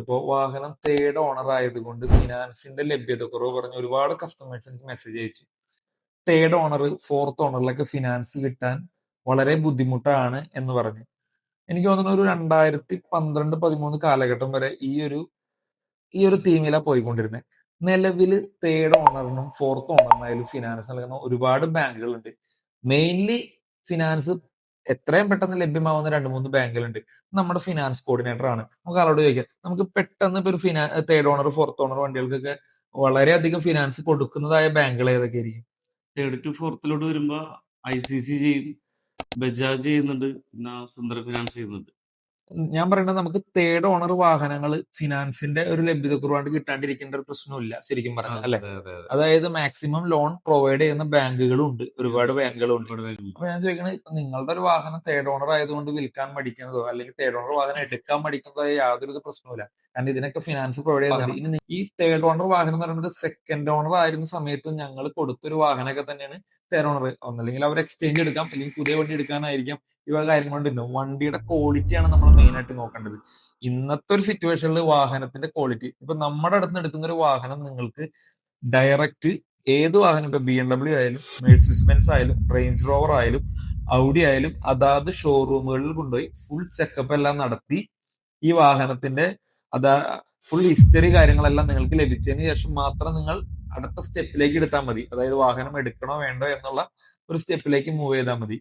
കൊടുത്തപ്പോ വാഹനം third owner ആയതുകൊണ്ട് ഫിനാൻസിന്റെ ലഭ്യത കുറവ് പറഞ്ഞ് ഒരുപാട് കസ്റ്റമേഴ്സ് എനിക്ക് മെസ്സേജ് അയച്ചു. തേർഡ് ഓണർ, ഫോർത്ത് ഓണറിലൊക്കെ ഫിനാൻസ് കിട്ടാൻ വളരെ ബുദ്ധിമുട്ടാണ് എന്ന് പറഞ്ഞു. എനിക്ക് തോന്നുന്നു ഒരു 2012-13 കാലഘട്ടം വരെ ഈ ഒരു തീമിലാണ് പോയിക്കൊണ്ടിരുന്നത്. നിലവില് തേർഡ് ഓണറിനും ഫോർത്ത് ഓണറിനായാലും ഫിനാൻസ് നൽകുന്ന ഒരുപാട് ബാങ്കുകളുണ്ട്. മെയിൻലി ഫിനാൻസ് എത്രയും പെട്ടെന്ന് ലഭ്യമാവുന്ന 2-3 ബാങ്കുകളുണ്ട്. നമ്മുടെ ഫിനാൻസ് കോർഡിനേറ്റർ ആണ്. നമുക്ക് ആളോട് ചോദിക്കാം. നമുക്ക് പെട്ടെന്ന് ഇപ്പൊ ഒരു തേർഡ് ഓണർ, ഫോർത്ത് ഓണർ വണ്ടികൾക്കൊക്കെ വളരെയധികം ഫിനാൻസ് കൊടുക്കുന്നതായ ബാങ്കുകൾ ഏതൊക്കെ ആയിരിക്കും? തേർഡ് ടു ഫോർത്തിലോട്ട് വരുമ്പോ ICC ചെയ്യും, ബജാജ് ചെയ്യുന്നുണ്ട്, പിന്നെ സുന്ദർ ഫിനാൻസ് ചെയ്യുന്നുണ്ട്. ഞാൻ പറയുന്നത് നമുക്ക് തേർഡ് ഓണർ വാഹനങ്ങൾ ഫിനാൻസിന്റെ ഒരു ലഭ്യതക്കുറവാണ്ട് കിട്ടാണ്ടിരിക്കേണ്ട ഒരു പ്രശ്നമില്ല ശരിക്കും പറഞ്ഞാൽ, അല്ലെ? അതെ അതെ അതെ. അതായത് മാക്സിമം ലോൺ പ്രൊവൈഡ് ചെയ്യുന്ന ബാങ്കുകളും ഉണ്ട്, ഒരുപാട് ബാങ്കുകളും ഉണ്ട്. ഒരുപാട് ബാങ്കുണ്ട്. അപ്പൊ ഞാൻ ചോദിക്കണത്, ഇപ്പൊ നിങ്ങളുടെ ഒരു വാഹനം തേർഡ് ഓണർ ആയതുകൊണ്ട് വിൽക്കാൻ മടിക്കുന്നതോ അല്ലെങ്കിൽ തേർഡ് ഓണർ വാഹനം എടുക്കാൻ മടിക്കുന്നതോ ആയ യാതൊരു പ്രശ്നവുമില്ല. കാരണം ഇതിനൊക്കെ ഫിനാൻസ് പ്രൊവൈഡ് ചെയ്യുന്നുണ്ട്. ഇനി ഈ തേർഡ് ഓണർ വാഹനം എന്ന് പറയുന്നത് സെക്കൻഡ് ഓണർ ആയിരുന്ന സമയത്ത് ഞങ്ങൾ കൊടുത്തൊരു വാഹനമൊക്കെ തന്നെയാണ് തേർഡ് ഓണർ. ഒന്നല്ലെങ്കിൽ അവർ എക്സ്ചേഞ്ച് എടുക്കാം, അല്ലെങ്കിൽ പുതിയ വണ്ടി എടുക്കാനായിരിക്കാം. ഇവ കാര്യങ്ങൾ കൊണ്ടുണ്ടാവും. വണ്ടിയുടെ ക്വാളിറ്റിയാണ് നമ്മൾ മെയിൻ ആയിട്ട് നോക്കേണ്ടത്. ഇന്നത്തെ ഒരു സിറ്റുവേഷനിൽ വാഹനത്തിന്റെ ക്വാളിറ്റി, ഇപ്പൊ നമ്മുടെ അടുത്ത് എടുക്കുന്ന ഒരു വാഹനം നിങ്ങൾക്ക് ഡയറക്റ്റ് ഏത് വാഹനം, ഇപ്പൊ BMW ആയാലും മെഴ്സിഡീസ് ബെൻസ് ആയാലും റേഞ്ച് റോവർ ആയാലും ഔഡി ആയാലും അതാത് ഷോറൂമുകളിൽ കൊണ്ടുപോയി ഫുൾ ചെക്കപ്പ് എല്ലാം നടത്തി ഈ വാഹനത്തിന്റെ അതാ ഫുൾ ഹിസ്റ്ററി കാര്യങ്ങളെല്ലാം നിങ്ങൾക്ക് ലഭിച്ചതിന് ശേഷം മാത്രം നിങ്ങൾ അടുത്ത സ്റ്റെപ്പിലേക്ക് എടുത്താൽ മതി. അതായത് വാഹനം എടുക്കണോ വേണ്ടോ എന്നുള്ള ഒരു സ്റ്റെപ്പിലേക്ക് മൂവ് ചെയ്താൽ മതി.